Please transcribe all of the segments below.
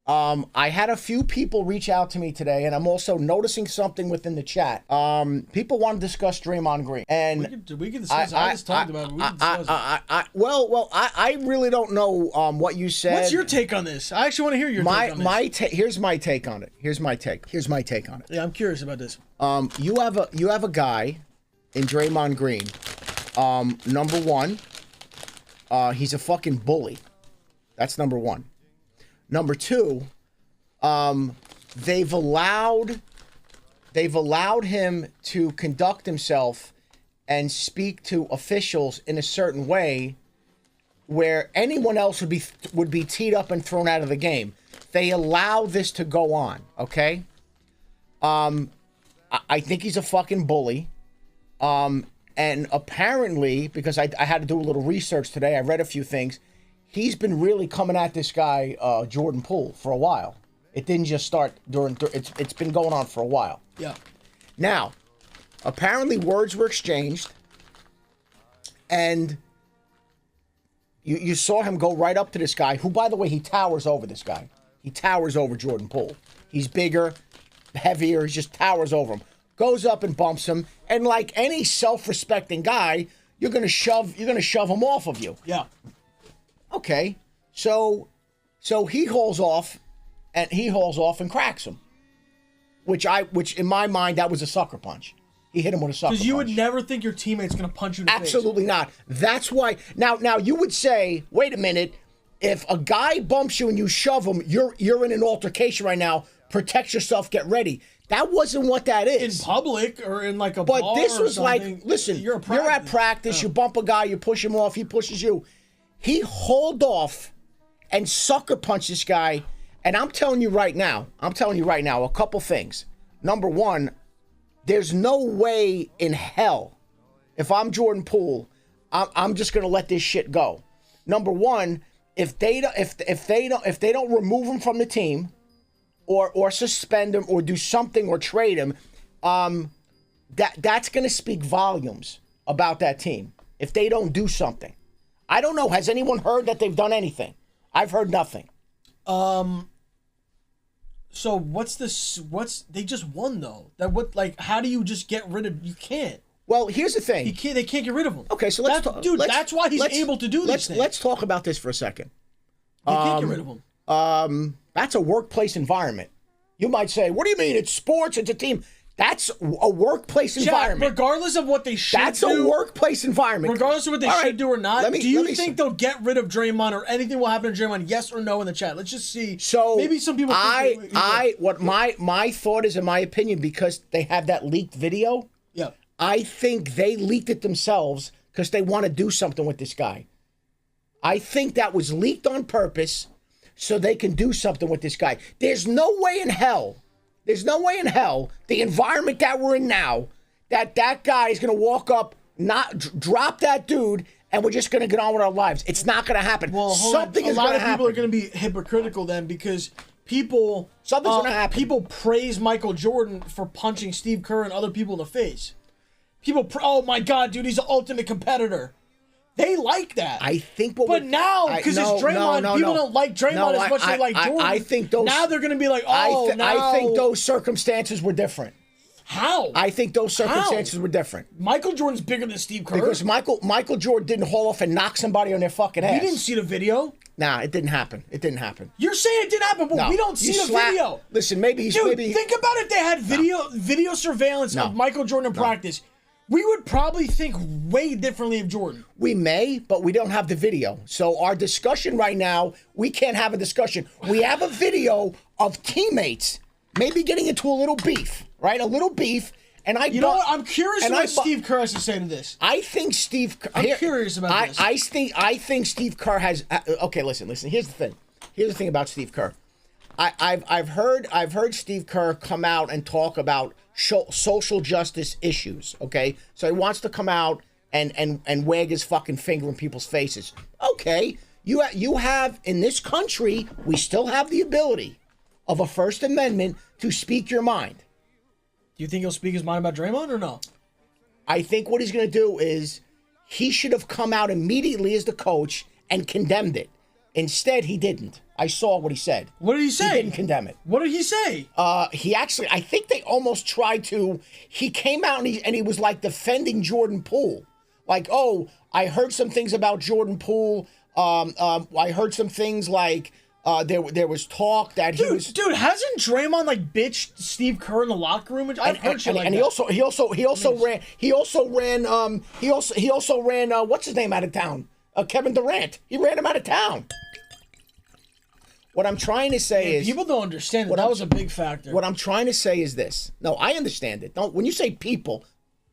I had a few people reach out to me today, and I'm also noticing something within the chat. People want to discuss Draymond Green, and we can discuss. I just talked about it. We can discuss it. Well, I really don't know what you said. What's your take on this? I actually want to hear your take on this. Here's my take on it. Here's my take on it. Yeah, I'm curious about this. You have a guy in Draymond Green. Number one, he's a fucking bully. That's number one. Number two, they've allowed him to conduct himself and speak to officials in a certain way where anyone else would be teed up and thrown out of the game. They allow this to go on, okay? I think he's a fucking bully. And apparently, because I had to do a little research today, I read a few things. He's been really coming at this guy, Jordan Poole, for a while. It didn't just start it's been going on for a while. Yeah. Now, apparently words were exchanged, and you saw him go right up to this guy, who, by the way, he towers over this guy. He towers over Jordan Poole. He's bigger, heavier, he just towers over him. Goes up and bumps him, and like any self-respecting guy, you're gonna shove him off of you. Yeah. Okay, so he hauls off and cracks him, which in my mind that was a sucker punch. He hit him with a sucker punch. Because you would never think your teammate's gonna punch you in the face. Absolutely not. That's why. Now you would say, wait a minute, if a guy bumps you and you shove him, you're in an altercation right now. Protect yourself. Get ready. That wasn't what that is. In public or in like a bar or something. But this was like, listen, you're at practice, you bump a guy, you push him off, he pushes you. He hauled off and sucker punched this guy. And I'm telling you right now, a couple things. Number one, there's no way in hell, if I'm Jordan Poole, I'm just gonna let this shit go. Number one, if they don't remove him from the team, or suspend him, or do something, or trade him, that's gonna speak volumes about that team. If they don't do something, I don't know. Has anyone heard that they've done anything? I've heard nothing. So what's this? They just won though. How do you just get rid of? You can't. Well, here's the thing. They can't get rid of him. Okay, so let's talk. Dude, that's why he's able to do this. Let's talk about this for a second. They can't get rid of him. That's a workplace environment. You might say, what do you mean? It's sports, it's a team. That's a workplace environment. Regardless of what they should do. That's a workplace environment. Regardless of what they should do or not, do you think they'll get rid of Draymond or anything will happen to Draymond? Yes or no in the chat. Let's just see. So maybe some people what my thought is, in my opinion, because they have that leaked video, yeah, I think they leaked it themselves because they want to do something with this guy. I think that was leaked on purpose so they can do something with this guy. There's no way in hell, the environment that we're in now, that guy is going to walk up, not drop that dude, and we're just going to get on with our lives. It's not going to happen. Well, something is going to happen. A lot of people are going to be hypocritical then because something's going to happen. People praise Michael Jordan for punching Steve Kerr and other people in the face. Oh my God, dude, he's the ultimate competitor. They like that. I think, but now because it's Draymond, people don't like Draymond as much as they like Jordan. I think those now they're going to be like, I think those circumstances were different. How? I think those circumstances were different. Michael Jordan's bigger than Steve Kerr. Because Michael Jordan didn't haul off and knock somebody on their fucking ass. You didn't see the video? Nah, it didn't happen. You're saying it didn't happen, but we don't see the video. Listen, maybe think about if they had video surveillance of Michael Jordan in practice. We would probably think way differently of Jordan. We may, but we don't have the video. So our discussion right now, we can't have a discussion. We have a video of teammates maybe getting into a little beef, right? A little beef. And you know what? I'm curious what Steve Kerr has to say to this. I think Steve Kerr... I'm curious about this. I think Steve Kerr has... okay, listen. Here's the thing. Here's the thing about Steve Kerr. I've heard Steve Kerr come out and talk about social justice issues, okay? So he wants to come out and wag his fucking finger in people's faces. Okay, you have, in this country, we still have the ability of a First Amendment to speak your mind. Do you think he'll speak his mind about Draymond or no? I think what he's going to do is he should have come out immediately as the coach and condemned it. Instead, he didn't. I saw what he said. What did he say? He didn't condemn it. What did he say? He actually, I think they almost tried to. He came out and he was like defending Jordan Poole, like, oh, I heard some things about Jordan Poole. I heard some things like there was talk that he was. Dude, hasn't Draymond like bitched Steve Kerr in the locker room? I've heard shit like that. And he also ran what's his name out of town? Kevin Durant. He ran him out of town. What I'm trying to say is people don't understand that was a big factor. What I'm trying to say is this. No, I understand it. Don't when you say people,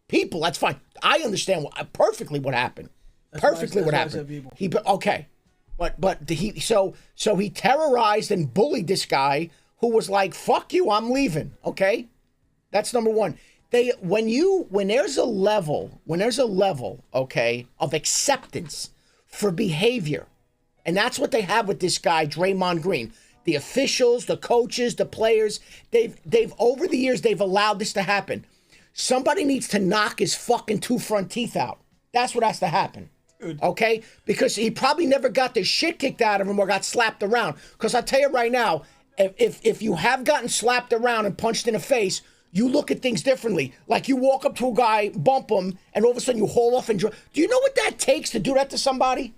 that's fine. I understand perfectly what happened. Perfectly what happened. Okay. But he terrorized and bullied this guy who was like, fuck you, I'm leaving. Okay? That's number one. When there's a level, okay, of acceptance for behavior, and that's what they have with this guy, Draymond Green. The officials, the coaches, the players, they've over the years, they've allowed this to happen. Somebody needs to knock his fucking two front teeth out. That's what has to happen. Dude. Okay? Because he probably never got the shit kicked out of him or got slapped around. Because I'll tell you right now, if you have gotten slapped around and punched in the face, you look at things differently. Like you walk up to a guy, bump him, and all of a sudden you haul off and do you know what that takes to do that to somebody?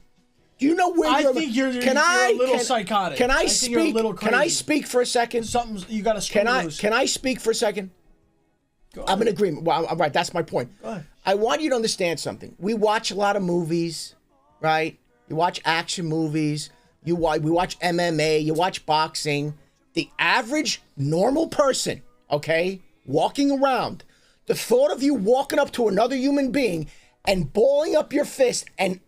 Do you know where I think you're a little psychotic. Can I speak? You're a little crazy. Can I speak for a second? Something's you got to screw loose. Can I speak for a second? I'm in agreement. Well, I'm right. That's my point. Go ahead. I want you to understand something. We watch a lot of movies, right? You watch action movies. We watch MMA. You watch boxing. The average normal person, okay, walking around, the thought of you walking up to another human being and balling up your fist and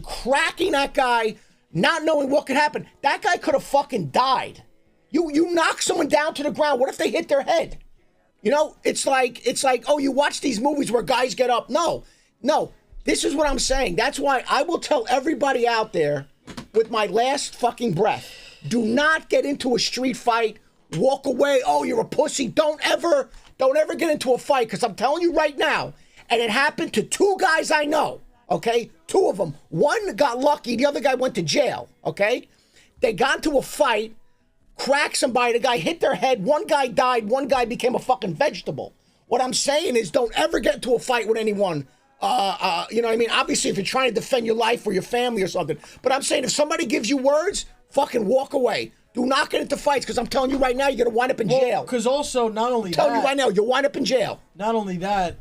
cracking that guy, not knowing what could happen. That guy could have fucking died. You knock someone down to the ground. What if they hit their head? You know, it's like, oh, you watch these movies where guys get up. No. This is what I'm saying. That's why I will tell everybody out there with my last fucking breath, do not get into a street fight. Walk away. Oh, you're a pussy. Don't ever get into a fight, because I'm telling you right now, and it happened to two guys I know, okay? Two of them. One got lucky. The other guy went to jail, okay? They got into a fight, cracked somebody. The guy hit their head. One guy died. One guy became a fucking vegetable. What I'm saying is don't ever get into a fight with anyone. You know what I mean? Obviously, if you're trying to defend your life or your family or something. But I'm saying if somebody gives you words, fucking walk away. Do not get into fights, because I'm telling you right now, you're going to wind up in jail. Because also, not only that... I'm telling you right now, you'll wind up in jail. Not only that,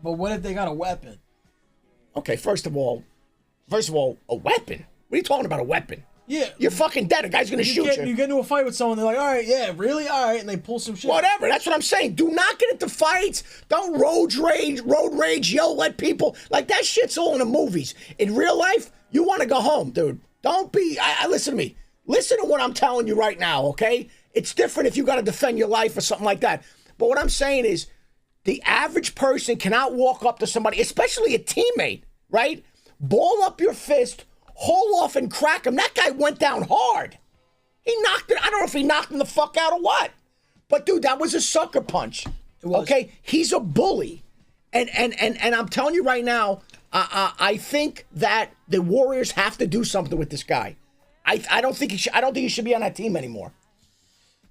but what if they got a weapon? Okay, first of all, a weapon? What are you talking about, a weapon? Yeah. You're fucking dead. A guy's going to shoot you. You get into a fight with someone, they're like, all right, yeah, really? All right, and they pull some shit. Whatever, that's what I'm saying. Do not get into fights. Don't road rage, yell at people. Like, that shit's all in the movies. In real life, you want to go home, dude. Don't be... listen to me. Listen to what I'm telling you right now, okay? It's different if you got to defend your life or something like that. But what I'm saying is, the average person cannot walk up to somebody, especially a teammate, right? Ball up your fist, haul off and crack him. That guy went down hard. He knocked it. I don't know if he knocked him the fuck out or what. But, dude, that was a sucker punch. Okay? He's a bully. And I'm telling you right now, I think that the Warriors have to do something with this guy. I don't think he should be on that team anymore.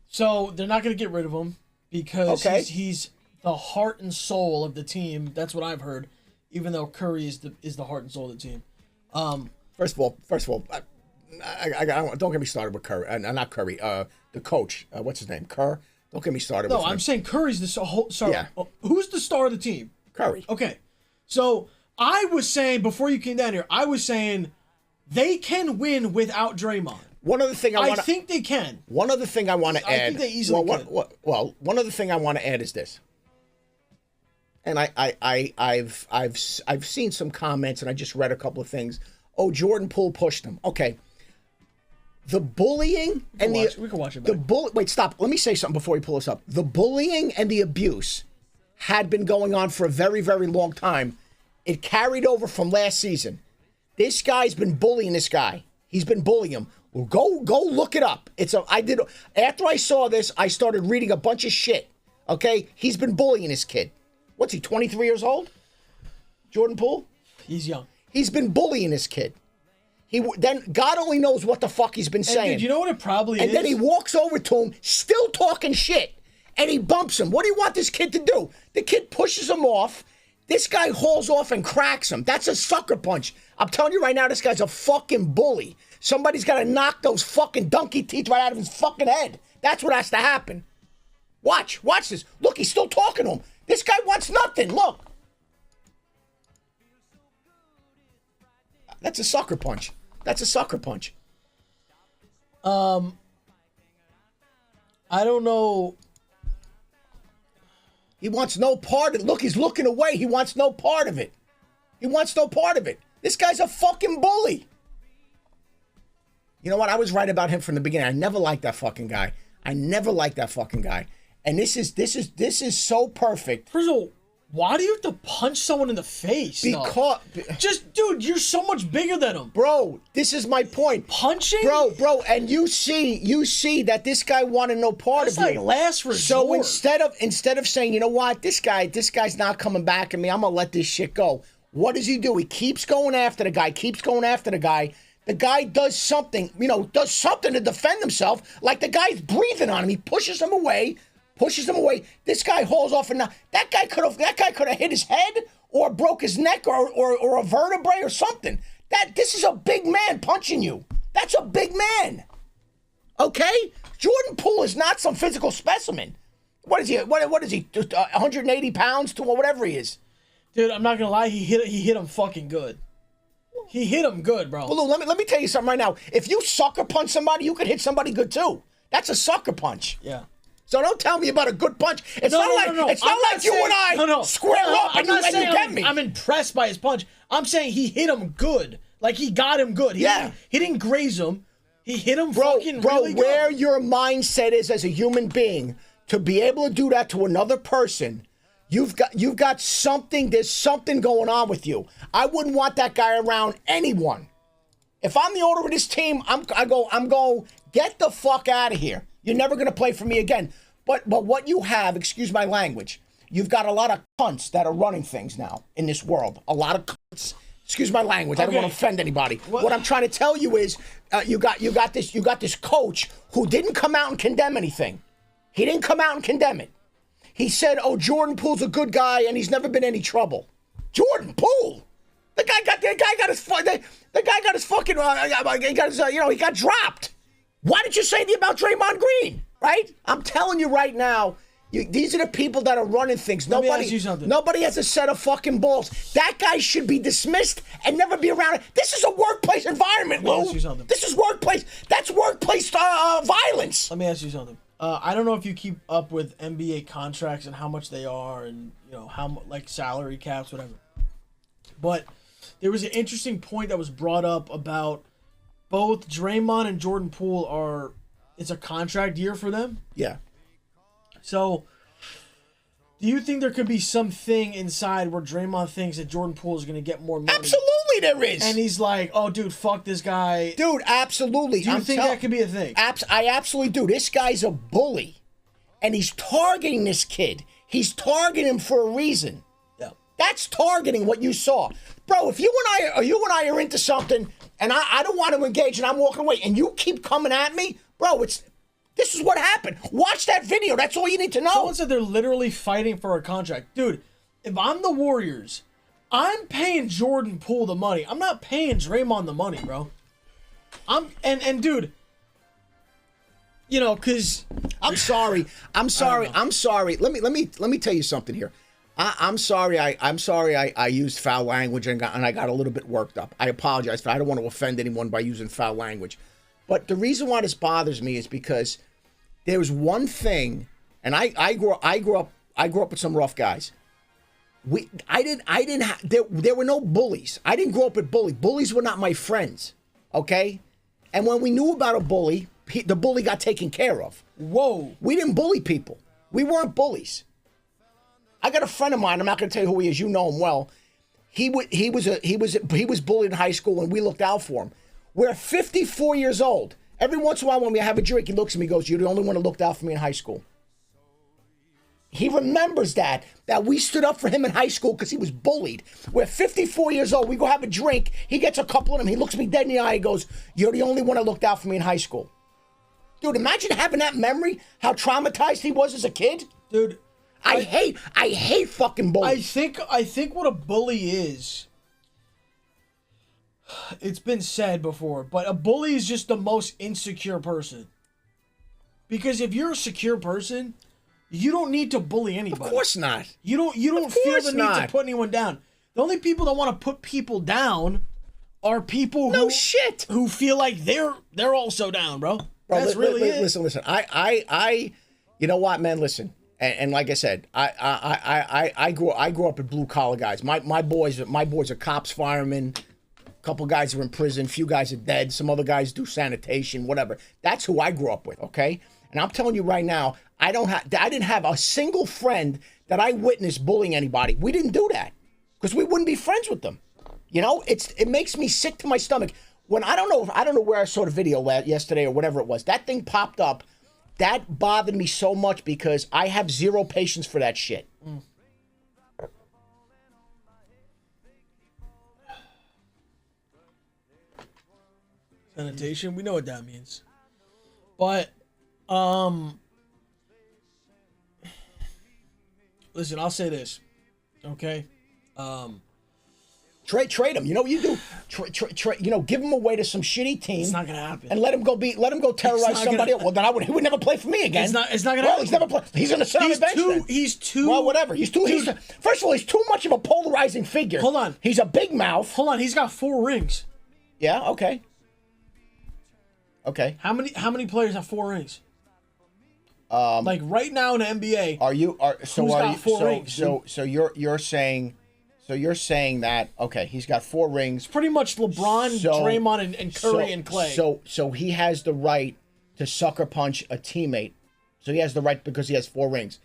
So they're not going to get rid of him because he's the heart and soul of the team. That's what I've heard. Even though Curry is the heart and soul of the team. First of all, I don't get me started with Curry. Not Curry. The coach. What's his name? Kerr. Don't get me started. No, I'm saying Curry's the star. Yeah. Who's the star of the team? Curry. Okay. So I was saying before you came down here, I was saying they can win without Draymond. One other thing I think they can. One other thing I want to add. I think they easily can. Well, one other thing I want to add is this. And I've seen some comments, and I just read a couple of things. Oh, Jordan Poole pushed him. Okay. The bullying and we can watch it back. Wait, stop. Let me say something before you pull this up. The bullying and the abuse had been going on for a very, very long time. It carried over from last season. This guy's been bullying this guy. He's been bullying him. Well, go look it up. After I saw this, I started reading a bunch of shit. Okay? He's been bullying this kid. What's he, 23 years old? Jordan Poole? He's young. He's been bullying this kid. Then God only knows what the fuck he's been saying. Dude, you know what it probably is? And then he walks over to him, still talking shit, and he bumps him. What do you want this kid to do? The kid pushes him off. This guy hauls off and cracks him. That's a sucker punch. I'm telling you right now, this guy's a fucking bully. Somebody's got to knock those fucking donkey teeth right out of his fucking head. That's what has to happen. Watch this. Look, he's still talking to him. This guy wants nothing. Look. That's a sucker punch. That's a sucker punch. I don't know. He wants no part of it. Look, he's looking away. He wants no part of it. He wants no part of it. This guy's a fucking bully. You know what? I was right about him from the beginning. I never liked that fucking guy. And this is so perfect. First of all, why do you have to punch someone in the face? Because dude, you're so much bigger than him. Bro, this is my point. Punching? Bro, and you see that this guy wanted no part of you. That's like last resort. So instead of saying, you know what, this guy's not coming back at me, I'm gonna let this shit go. What does he do? He keeps going after the guy, The guy does something, to defend himself. Like the guy's breathing on him. He pushes him away. This guy hauls off, and now that guy could have hit his head or broke his neck or a vertebrae or something. This is a big man punching you. That's a big man. Okay? Jordan Poole is not some physical specimen. What is he? What is he? 180 pounds to whatever he is. Dude, I'm not gonna lie. He hit him fucking good. He hit him good, bro. Well, let me tell you something right now. If you sucker punch somebody, you could hit somebody good too. That's a sucker punch. Yeah. So don't tell me about a good punch. It's not like you and I square up and you get me. I'm impressed by his punch. I'm saying he hit him good. Like he got him good. He didn't graze him. He hit him fucking really good. Where your mindset is as a human being to be able to do that to another person, you've got something. There's something going on with you. I wouldn't want that guy around anyone. If I'm the owner of this team, I'm going, get the fuck out of here. You're never going to play for me again. But what you have, excuse my language, you've got a lot of cunts that are running things now in this world. A lot of cunts. Excuse my language. I don't want to offend anybody. What I'm trying to tell you is, you got this coach who didn't come out and condemn anything. He didn't come out and condemn it. He said, "Oh, Jordan Poole's a good guy and he's never been any trouble." Jordan Poole, the guy got his fucking he got dropped. Why did you say anything about Draymond Green? Right? I'm telling you right now, these are the people that are running things. Let me ask you something. Nobody has a set of fucking balls. That guy should be dismissed and never be around. This is a workplace environment, Lou. Let me ask you something. This is workplace. That's workplace violence. Let me ask you something. I don't know if you keep up with NBA contracts and how much they are, and how like salary caps, whatever. But there was an interesting point that was brought up about both Draymond and Jordan Poole it's a contract year for them. Yeah. So, do you think there could be something inside where Draymond thinks that Jordan Poole is going to get more money? Absolutely there is. And he's like, "Oh, dude, fuck this guy." Dude, absolutely. Do you think that could be a thing? I absolutely do. This guy's a bully. And he's targeting this kid. He's targeting him for a reason. Yeah. That's targeting what you saw. Bro, if you and I are into something and I don't want to engage and I'm walking away and you keep coming at me, bro, this is what happened. Watch that video. That's all you need to know. Someone said they're literally fighting for a contract. Dude, if I'm the Warriors, I'm paying Jordan Poole the money. I'm not paying Draymond the money, bro. Dude, because I'm sorry. Let me tell you something here. I'm sorry. I used foul language and I got a little bit worked up. I apologize I don't want to offend anyone by using foul language. But the reason why this bothers me is because there's one thing, and I grew up with some rough guys. There were no bullies. I didn't grow up with bullies. Bullies were not my friends. Okay? And when we knew about a bully, the bully got taken care of. Whoa. We didn't bully people. We weren't bullies. I got a friend of mine, I'm not going to tell you who he is, you know him well. He was bullied in high school and we looked out for him. We're 54 years old. Every once in a while when we have a drink, he looks at me and goes, "You're the only one that looked out for me in high school." He remembers that we stood up for him in high school because he was bullied. We're 54 years old. We go have a drink. He gets a couple of them. He looks me dead in the eye. He goes, "You're the only one that looked out for me in high school." Dude, imagine having that memory, how traumatized he was as a kid. Dude, I hate fucking bullies. I think what a bully is, it's been said before, but a bully is just the most insecure person. Because if you're a secure person, you don't need to bully anybody. Of course not. You don't feel the need to put anyone down. The only people that want to put people down are people who feel like they're also down, bro. That's really it. Listen. I you know what, man? Listen, and like I said, I grew up with blue collar guys. My boys are cops, firemen. A couple guys are in prison. Few guys are dead. Some other guys do sanitation, whatever. That's who I grew up with. Okay, and I'm telling you right now, I didn't have a single friend that I witnessed bullying anybody. We didn't do that because we wouldn't be friends with them. You know, it makes me sick to my stomach. When I don't know where I saw the video yesterday or whatever it was. That thing popped up. That bothered me so much because I have zero patience for that shit. Sanitation, we know what that means. But listen, I'll say this. Okay? Trade him. You know what you do? Give him away to some shitty team. It's not gonna happen. And let him go terrorize somebody else. Well, then he would never play for me again. It's not gonna happen. He's never play. He's gonna sit on the bench. He's too. Well, whatever. First of all, he's too much of a polarizing figure. Hold on. He's a big mouth. Hold on. He's got 4 rings. Yeah. Okay. Okay. How many players have 4 rings? Like right now in the NBA. So you're saying that, okay, he's got 4 rings. Pretty much LeBron, Draymond, and Curry and Clay. So he has the right to sucker punch a teammate. So he has the right because he has 4 rings.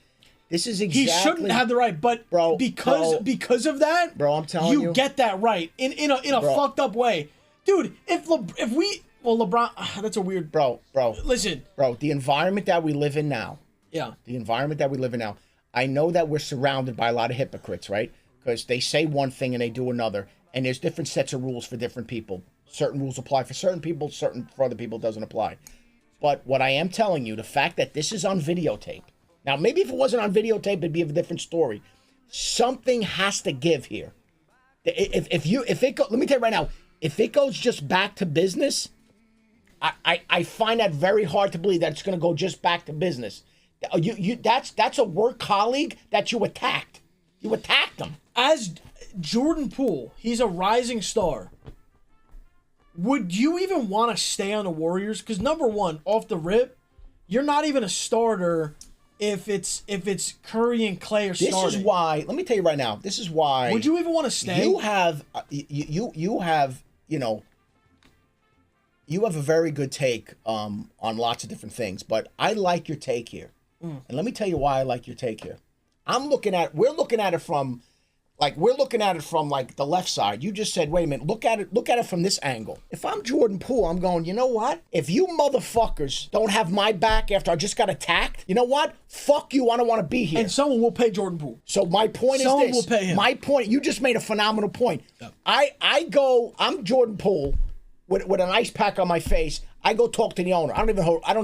This is exactly... He shouldn't have the right, but because of that, bro, I'm telling you, get that right in a fucked up way, dude. LeBron, that's a weird... Bro. Listen. Bro, the environment that we live in now. Yeah. The environment that we live in now. I know that we're surrounded by a lot of hypocrites, right? Because they say one thing and they do another. And there's different sets of rules for different people. Certain rules apply for certain people, certain for other people doesn't apply. But what I am telling you, the fact that this is on videotape. Now, maybe if it wasn't on videotape, it'd be a different story. Something has to give here. Let me tell you right now, if it goes just back to business... I find that very hard to believe that it's going to go just back to business. That's a work colleague that you attacked. You attacked him. As Jordan Poole, he's a rising star. Would you even want to stay on the Warriors? Because number one, off the rip, you're not even a starter if it's Curry and Clay are starting. This is why. Let me tell you right now. This is why. Would you even want to stay? You have a very good take on lots of different things, but I like your take here. And let me tell you why I like your take here. We're looking at it from the left side. You just said, wait a minute, look at it from this angle. If I'm Jordan Poole, I'm going, you know what? If you motherfuckers don't have my back after I just got attacked, you know what? Fuck you, I don't want to be here. And someone will pay Jordan Poole. So my point is this. Someone will pay him. My point, you just made a phenomenal point. Yep. I'm Jordan Poole. With an ice pack on my face, I go talk to the owner. I don't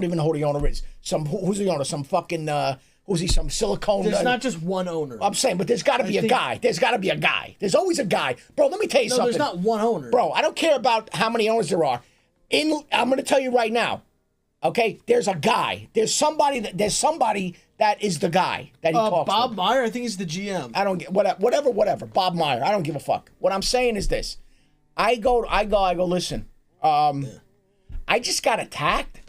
even know who the owner is. Who's the owner? Some fucking who's he? Some silicone. There's not just one owner. I'm saying, but there's got to be a guy. There's got to be a guy. There's always a guy, bro. Let me tell you something. There's not one owner, bro. I don't care about how many owners there are. I'm going to tell you right now. Okay, there's a guy. There's somebody that is the guy that he talks to. Bob Meyer, I think he's the GM. I don't get whatever. Bob Meyer. I don't give a fuck. What I'm saying is this. I go. Listen. I just got attacked.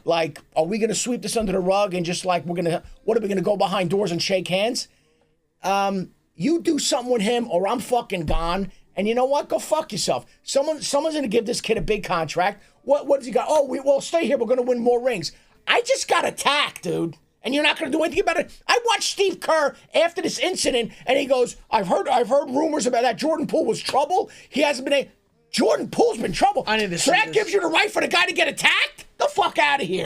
Like, are we going to sweep this under the rug and just like, what are we going to go behind doors and shake hands? You do something with him or I'm fucking gone. And you know what? Go fuck yourself. Someone's going to give this kid a big contract. What does he got? Oh, we'll stay here. We're going to win more rings. I just got attacked, dude. And you're not going to do anything about it. I watched Steve Kerr after this incident and he goes, I've heard rumors about that Jordan Poole was trouble. He hasn't been Jordan Poole's been in trouble. I need to so that gives you the right for the guy to get attacked? The fuck out of here.